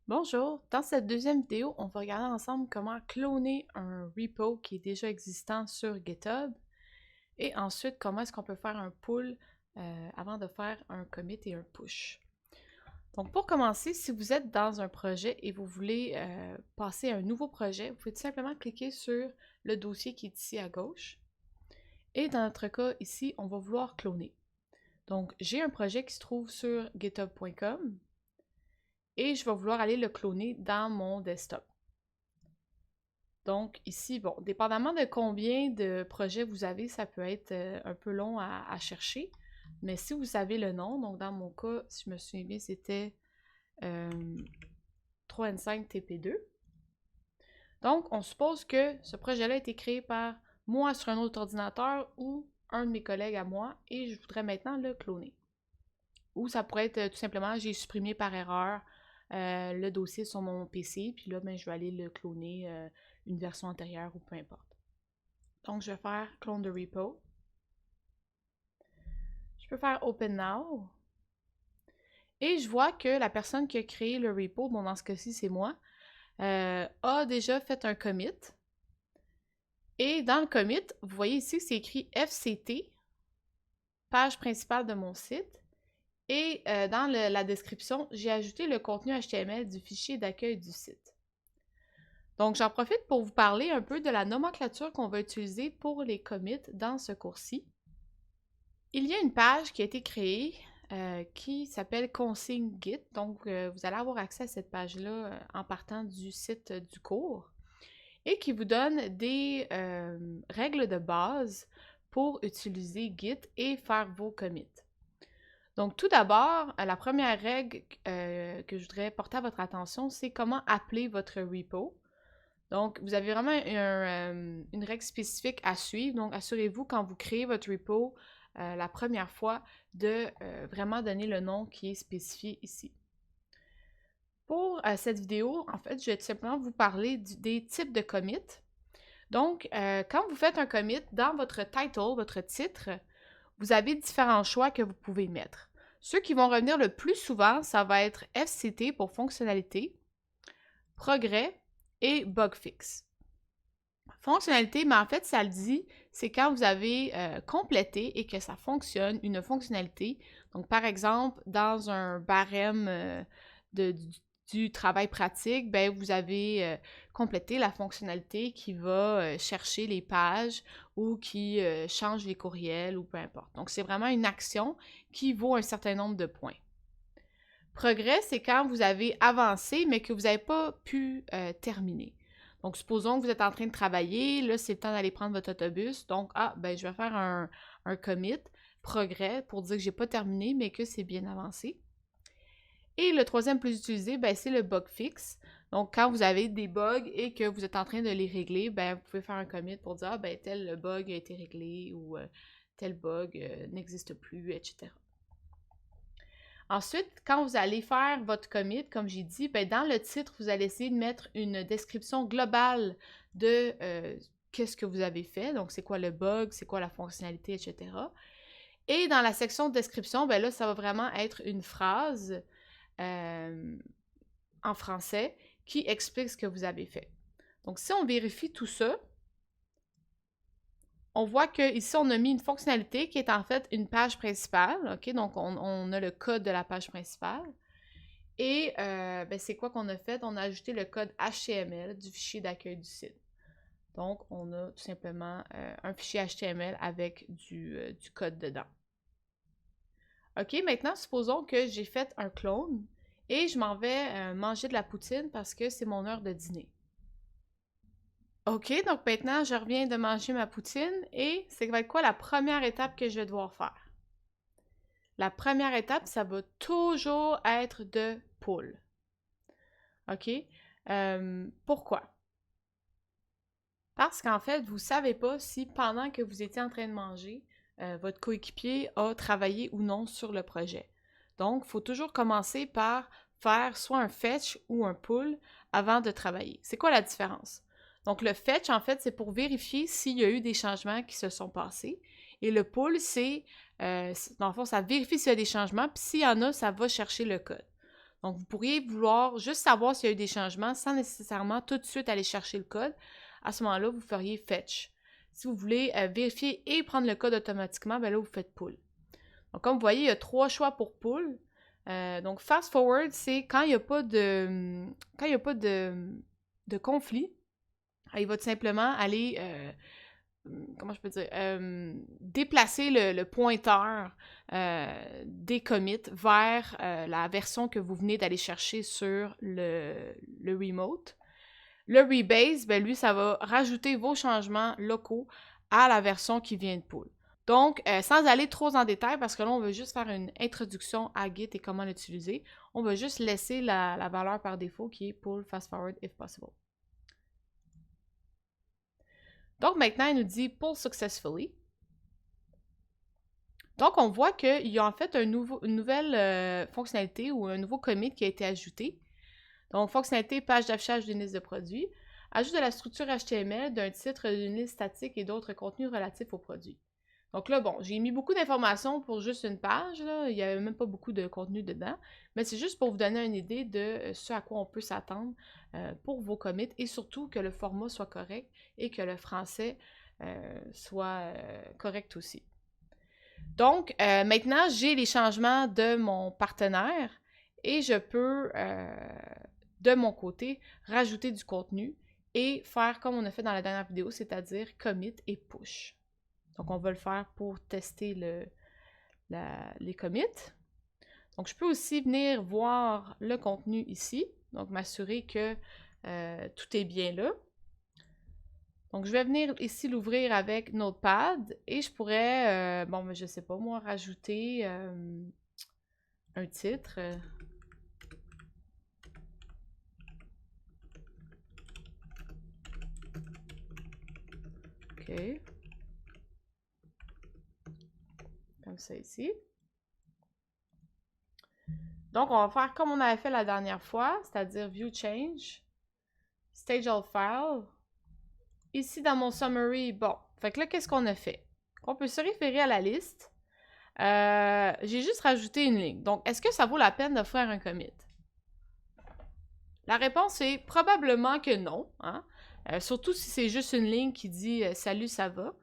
Bonjour, dans cette deuxième vidéo, on va regarder ensemble comment cloner un repo qui est déjà existant sur GitHub et ensuite comment est-ce qu'on peut faire un pull avant de faire un commit et un push. Donc pour commencer, si vous êtes dans un projet et vous voulez passer à un nouveau projet, vous pouvez tout simplement cliquer sur le dossier qui est ici à gauche et dans notre cas ici, on va vouloir cloner. Donc j'ai un projet qui se trouve sur github.com et je vais vouloir aller le cloner dans mon desktop. Donc ici, bon, dépendamment de combien de projets vous avez, ça peut être un peu long à chercher. Mais si vous savez le nom, donc dans mon cas, si je me souviens bien, c'était 3N5 TP2. Donc, on suppose que ce projet-là a été créé par moi sur un autre ordinateur ou un de mes collègues à moi et je voudrais maintenant le cloner. Ou ça pourrait être tout simplement, j'ai supprimé par erreur le dossier sur mon PC, puis là, ben, je vais aller le cloner une version antérieure ou peu importe. Donc, je vais faire clone de repo. Je peux faire Open Now. Et je vois que la personne qui a créé le repo, bon, dans ce cas-ci, c'est moi, a déjà fait un commit. Et dans le commit, vous voyez ici que c'est écrit FCT, page principale de mon site. Et dans la description, j'ai ajouté le contenu HTML du fichier d'accueil du site. Donc, j'en profite pour vous parler un peu de la nomenclature qu'on va utiliser pour les commits dans ce cours-ci. Il y a une page qui a été créée qui s'appelle Consigne Git. Donc, vous allez avoir accès à cette page-là en partant du site du cours et qui vous donne des règles de base pour utiliser Git et faire vos commits. Donc, tout d'abord, la première règle que je voudrais porter à votre attention, c'est comment appeler votre repo. Donc, vous avez vraiment une règle spécifique à suivre. Donc, assurez-vous quand vous créez votre repo la première fois de vraiment donner le nom qui est spécifié ici. Pour cette vidéo, en fait, je vais tout simplement vous parler des types de commits. Donc, quand vous faites un commit, dans votre title, votre titre, vous avez différents choix que vous pouvez mettre. Ceux qui vont revenir le plus souvent, ça va être FCT pour fonctionnalité, progrès et bug fix. Fonctionnalité, mais en fait, ça le dit, c'est quand vous avez complété et que ça fonctionne, une fonctionnalité. Donc, par exemple, dans un barème du travail pratique, ben, vous avez complété la fonctionnalité qui va chercher les pages ou qui change les courriels ou peu importe. Donc, c'est vraiment une action qui vaut un certain nombre de points. Progrès, c'est quand vous avez avancé, mais que vous n'avez pas pu terminer. Donc, supposons que vous êtes en train de travailler, là, c'est le temps d'aller prendre votre autobus. Donc, ben, je vais faire un commit, progrès, pour dire que je n'ai pas terminé, mais que c'est bien avancé. Et le troisième plus utilisé, ben, c'est le bug fix. Donc, quand vous avez des bugs et que vous êtes en train de les régler, ben, vous pouvez faire un commit pour dire, ben, tel bug a été réglé ou tel bug n'existe plus, etc. Ensuite, quand vous allez faire votre commit, comme j'ai dit, ben dans le titre, vous allez essayer de mettre une description globale de qu'est-ce que vous avez fait. Donc, c'est quoi le bug, c'est quoi la fonctionnalité, etc. Et dans la section de description, ben là, ça va vraiment être une phrase en français qui explique ce que vous avez fait. Donc, si on vérifie tout ça, on voit qu'ici, on a mis une fonctionnalité qui est en fait une page principale. OK? Donc, on a le code de la page principale. Et ben, c'est quoi qu'on a fait? On a ajouté le code HTML du fichier d'accueil du site. Donc, on a tout simplement un fichier HTML avec du code dedans. OK, maintenant, supposons que j'ai fait un clone et je m'en vais manger de la poutine parce que c'est mon heure de dîner. OK, donc maintenant, je reviens de manger ma poutine et c'est va être quoi la première étape que je vais devoir faire? La première étape, ça va toujours être de pull. OK? Pourquoi? Parce qu'en fait, vous ne savez pas si pendant que vous étiez en train de manger, votre coéquipier a travaillé ou non sur le projet. Donc, il faut toujours commencer par faire soit un fetch ou un pull avant de travailler. C'est quoi la différence? Donc, le fetch, en fait, c'est pour vérifier s'il y a eu des changements qui se sont passés. Et le pull, dans le fond, ça vérifie s'il y a des changements, puis s'il y en a, ça va chercher le code. Donc, vous pourriez vouloir juste savoir s'il y a eu des changements sans nécessairement tout de suite aller chercher le code. À ce moment-là, vous feriez fetch. Si vous voulez vérifier et prendre le code automatiquement, ben là, vous faites pull. Donc, comme vous voyez, il y a 3 choix pour pull. Donc, fast forward, c'est quand il n'y a pas de conflit. Il va tout simplement aller, comment je peux dire, déplacer le pointeur des commits vers la version que vous venez d'aller chercher sur le remote. Le rebase, ben lui, ça va rajouter vos changements locaux à la version qui vient de pull. Donc, sans aller trop en détail, parce que là, on veut juste faire une introduction à Git et comment l'utiliser, on va juste laisser la valeur par défaut qui est pull fast forward if possible. Donc, maintenant, il nous dit pull successfully. Donc, on voit qu'il y a en fait une nouvelle fonctionnalité ou un nouveau commit qui a été ajouté. Donc, fonctionnalité page d'affichage d'une liste de produits. Ajout de la structure HTML, d'un titre, d'une liste statique et d'autres contenus relatifs au produit. Donc là, bon, j'ai mis beaucoup d'informations pour juste une page, là. Il n'y avait même pas beaucoup de contenu dedans, mais c'est juste pour vous donner une idée de ce à quoi on peut s'attendre pour vos commits et surtout que le format soit correct et que le français soit correct aussi. Donc, maintenant, j'ai les changements de mon partenaire et je peux, de mon côté, rajouter du contenu et faire comme on a fait dans la dernière vidéo, c'est-à-dire commit et push. Donc, on va le faire pour tester les commits. Donc, je peux aussi venir voir le contenu ici. Donc, m'assurer que tout est bien là. Donc, je vais venir ici l'ouvrir avec Notepad et je pourrais, bon, mais je sais pas moi, rajouter un titre. OK. Comme ça ici. Donc, on va faire comme on avait fait la dernière fois, c'est-à-dire View Change, Stage All File. Ici, dans mon summary, bon, fait que là, qu'est-ce qu'on a fait? On peut se référer à la liste. J'ai juste rajouté une ligne. Donc, est-ce que ça vaut la peine de faire un commit? La réponse est probablement que non, hein? Surtout si c'est juste une ligne qui dit « Salut, ça va ».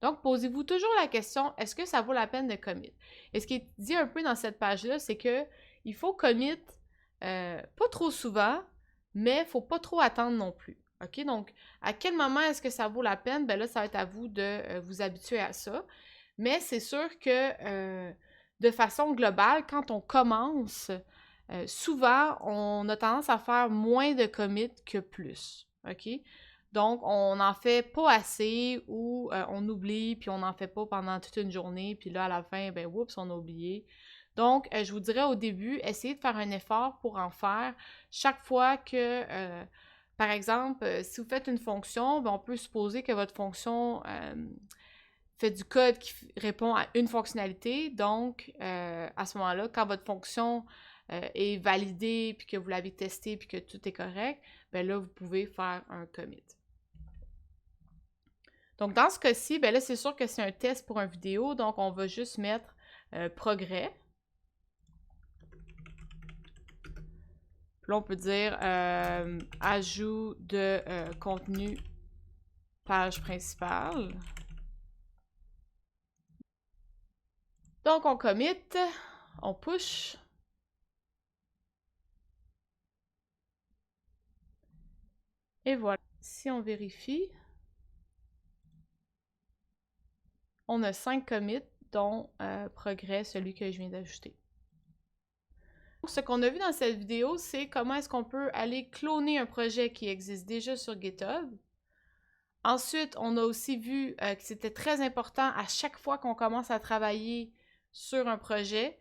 Donc, posez-vous toujours la question, est-ce que ça vaut la peine de commit? Et ce qui est dit un peu dans cette page-là, c'est qu'il faut commit pas trop souvent, mais il ne faut pas trop attendre non plus. OK? Donc, à quel moment est-ce que ça vaut la peine? Ben là, ça va être à vous de vous habituer à ça. Mais c'est sûr que de façon globale, quand on commence, souvent, on a tendance à faire moins de commits que plus. OK? Donc, on n'en fait pas assez ou on oublie, puis on n'en fait pas pendant toute une journée, puis là, à la fin, ben, oups, on a oublié. Donc, je vous dirais au début, essayez de faire un effort pour en faire chaque fois que, par exemple, si vous faites une fonction, ben, on peut supposer que votre fonction fait du code qui répond à une fonctionnalité. Donc, à ce moment-là, quand votre fonction est validée, puis que vous l'avez testée, puis que tout est correct, ben là, vous pouvez faire un commit. Donc, dans ce cas-ci, ben là, c'est sûr que c'est un test pour une vidéo, donc on va juste mettre progrès. Puis là, on peut dire ajout de contenu page principale. Donc, on commit, on push. Et voilà. Si on vérifie, on a 5 commits, dont progrès, celui que je viens d'ajouter. Ce qu'on a vu dans cette vidéo, c'est comment est-ce qu'on peut aller cloner un projet qui existe déjà sur GitHub. Ensuite, on a aussi vu que c'était très important à chaque fois qu'on commence à travailler sur un projet,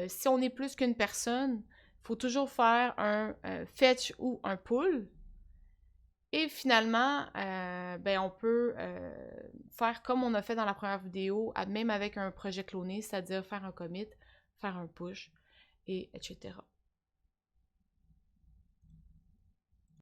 si on est plus qu'une personne, il faut toujours faire un fetch ou un pull. Et finalement, ben on peut faire comme on a fait dans la première vidéo, même avec un projet cloné, c'est-à-dire faire un commit, faire un push, et etc.